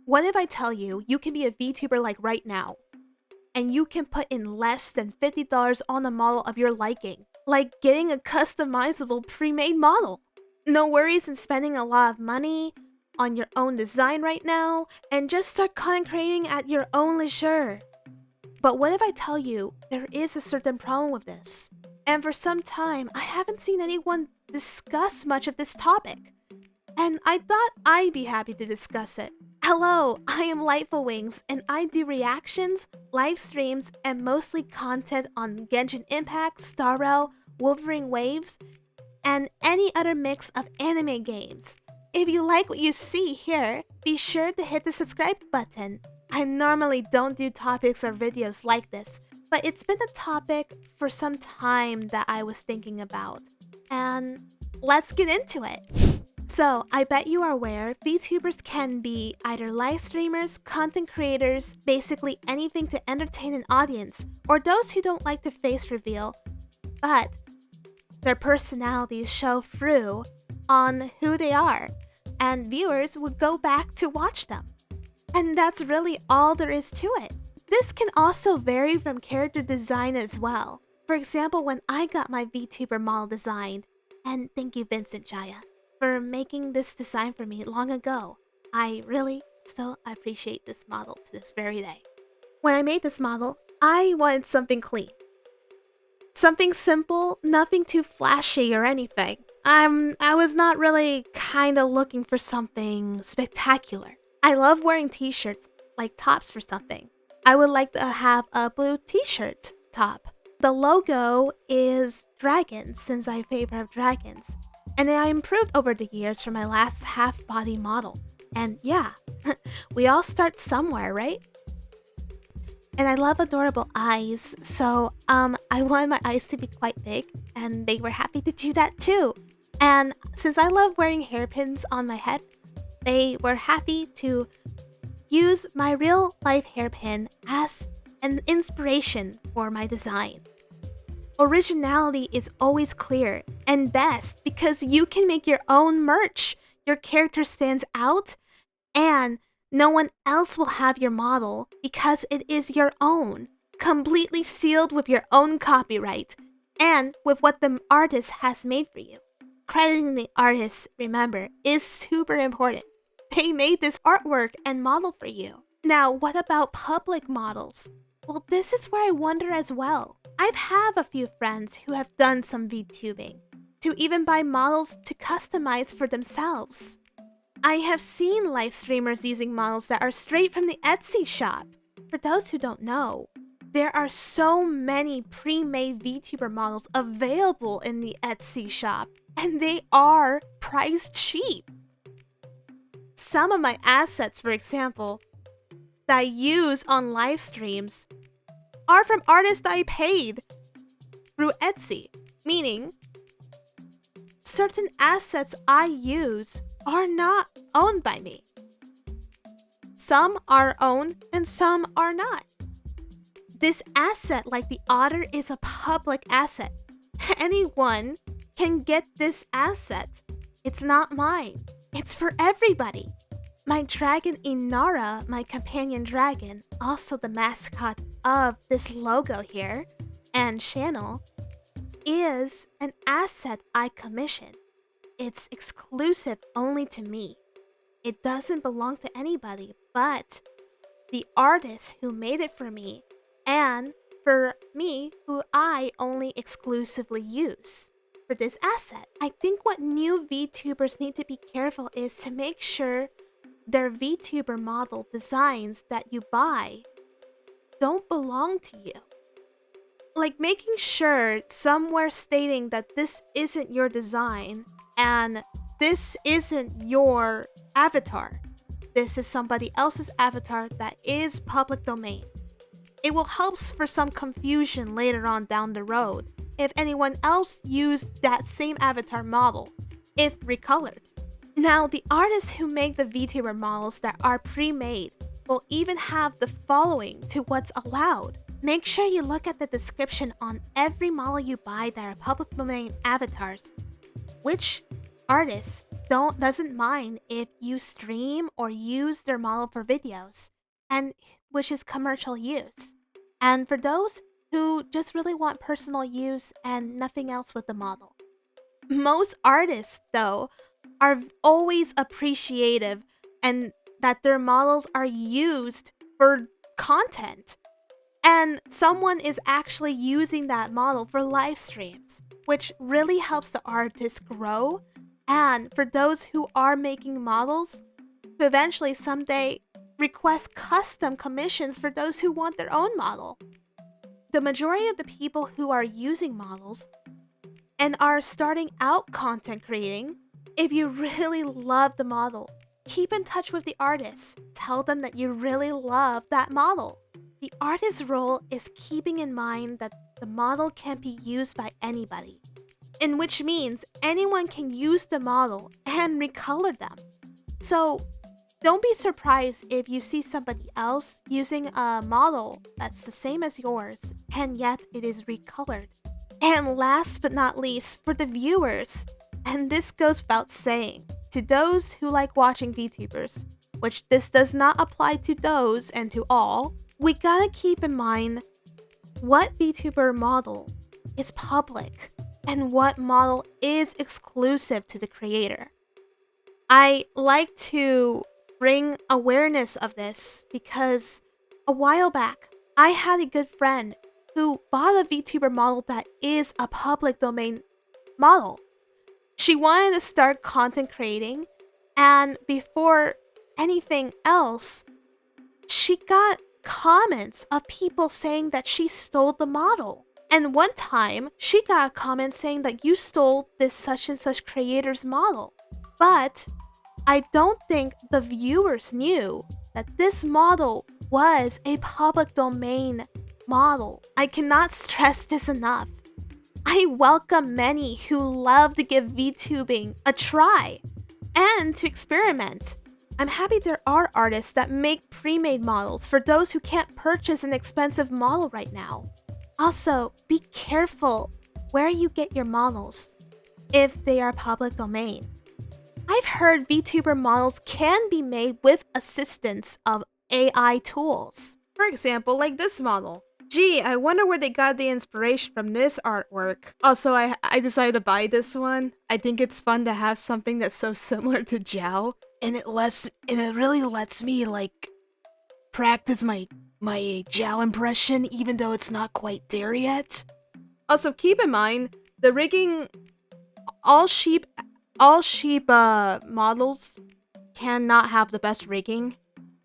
What if I tell you you can be a VTuber like right now, and you can put in less than $50 on a model of your liking, like getting a customizable pre-made model? No worries in spending a lot of money on your own design right now, and just start content creating at your own leisure. But what if I tell you there is a certain problem with this? And for some time, I haven't seen anyone discuss much of this topic. And I thought I'd be happy to discuss it. Hello, I am Lightful Wings, and I do reactions, live streams, and mostly content on Genshin Impact, Star Rail, Wolverine Waves, and any other mix of anime games. If you like what you see here, be sure to hit the subscribe button. I normally don't do topics or videos like this, but it's been a topic for some time that I was thinking about. And let's get into it. So, I bet you are aware, VTubers can be either live streamers, content creators, basically anything to entertain an audience, or those who don't like to face reveal, but their personalities show through on who they are, and viewers would go back to watch them. And that's really all there is to it. This can also vary from character design as well. For example, when I got my VTuber model designed, and thank you Vincent Jaya for making this design for me long ago. I really still appreciate this model to this very day. When I made this model, I wanted something clean. Something simple, nothing too flashy or anything. I was not really kinda looking for something spectacular. I love wearing t-shirts, like tops for something. I would like to have a blue t-shirt top. The logo is dragons, since I favor dragons. And I improved over the years from my last half-body model. And yeah, we all start somewhere, right? And I love adorable eyes, so I wanted my eyes to be quite big, and they were happy to do that too. And since I love wearing hairpins on my head, they were happy to use my real-life hairpin as an inspiration for my design. Originality is always clear and best because you can make your own merch. Your character stands out, and no one else will have your model because it is your own, completely sealed with your own copyright and with what the artist has made for you. Crediting the artist, remember, is super important. They made this artwork and model for you. Now, what about public models? Well, this is where I wonder as well. I've had a few friends who have done some VTubing, to even buy models to customize for themselves. I have seen live streamers using models that are straight from the Etsy shop. For those who don't know, there are so many pre-made VTuber models available in the Etsy shop, and they are priced cheap. Some of my assets, for example, that I use on live streams are from artists that I paid through Etsy, meaning certain assets I use are not owned by me. Some are owned and some are not. This asset, like the otter, is a public asset. Anyone can get this asset. It's not mine. It's for everybody. My dragon Inara, my companion dragon, also the mascot of this logo here and channel, is an asset I commissioned. It's exclusive only to me. It doesn't belong to anybody but the artist who made it for me and for me who I only exclusively use for this asset. I think what new VTubers need to be careful is to make sure their VTuber model designs that you buy don't belong to you. Like making sure somewhere stating that this isn't your design and this isn't your avatar. This is somebody else's avatar that is public domain. It will help for some confusion later on down the road if anyone else used that same avatar model, if recolored. Now, the artists who make the VTuber models that are pre-made will even have the following to what's allowed. Make sure you look at the description on every model you buy that are public domain avatars, which artists doesn't mind if you stream or use their model for videos, and which is commercial use. And for those who just really want personal use and nothing else with the model. Most artists, though, are always appreciative and that their models are used for content. And someone is actually using that model for live streams, which really helps the artist grow. And for those who are making models, to eventually someday request custom commissions for those who want their own model. The majority of the people who are using models and are starting out content creating, if you really love the model, keep in touch with the artist. Tell them that you really love that model. The artist's role is keeping in mind that the model can be used by anybody, in which means anyone can use the model and recolor them. So don't be surprised if you see somebody else using a model that's the same as yours and yet it is recolored. And last but not least, for the viewers, and this goes without saying, to those who like watching VTubers, which this does not apply to those and to all, we gotta keep in mind what VTuber model is public and what model is exclusive to the creator. I like to bring awareness of this because a while back, I had a good friend who bought a VTuber model that is a public domain model. She wanted to start content creating, and before anything else, she got comments of people saying that she stole the model. And one time, she got a comment saying that you stole this such and such creator's model. But I don't think the viewers knew that this model was a public domain model. I cannot stress this enough. I welcome many who love to give VTubing a try and to experiment. I'm happy there are artists that make pre-made models for those who can't purchase an expensive model right now. Also, be careful where you get your models if they are public domain. I've heard VTuber models can be made with assistance of AI tools. For example, like this model. Gee, I wonder where they got the inspiration from this artwork. Also, I decided to buy this one. I think it's fun to have something that's so similar to Zhao. And it really lets me like practice my Zhao impression even though it's not quite there yet. Also, keep in mind the rigging, all sheep models cannot have the best rigging.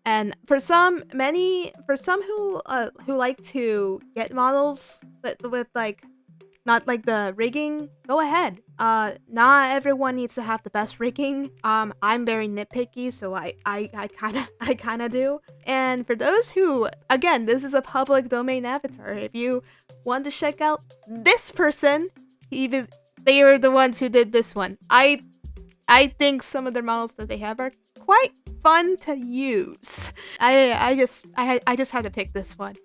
And for some who like to get models with like not like the rigging, go ahead. Not everyone needs to have the best rigging. I'm very nitpicky, so I kinda do. And for those who, again, this is a public domain avatar. If you want to check out this person, they are the ones who did this one. I think some of their models that they have are quite fun to use. I just had to pick this one.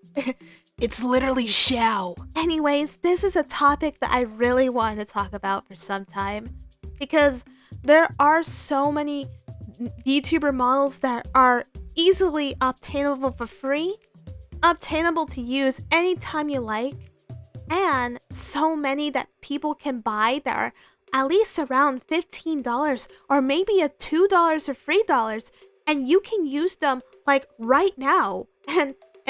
It's literally Xiao. Anyways, this is a topic that I really wanted to talk about for some time because there are so many VTuber models that are easily obtainable for free, obtainable to use anytime you like, and so many that people can buy that are at least around $15 or maybe a $2 or $3, and you can use them like right now.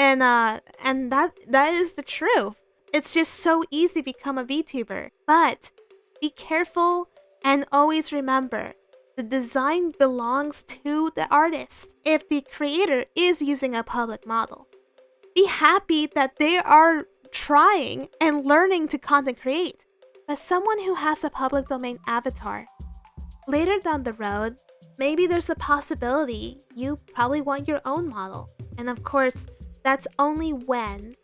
And that is the truth. It's just so easy to become a VTuber. But be careful and always remember, the design belongs to the artist if the creator is using a public model. Be happy that they are trying and learning to content create. But someone who has a public domain avatar, later down the road, maybe there's a possibility you probably want your own model. And of course, that's only when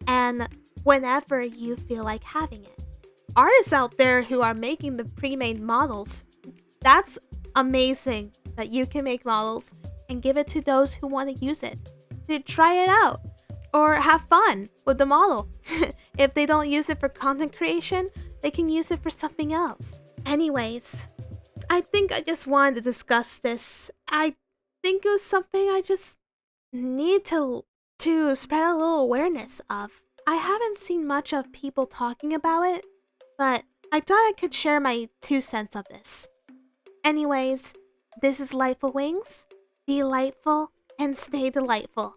and whenever you feel like having it. Artists out there who are making the pre-made models, that's amazing that you can make models and give it to those who want to use it, to try it out or have fun with the model. If they don't use it for content creation, they can use it for something else. Anyways, I think I just wanted to discuss this. I think it was something I just need to spread a little awareness of. I haven't seen much of people talking about it, but I thought I could share my 2 cents of this. Anyways, this is Lightful Wings. Be lightful and stay delightful.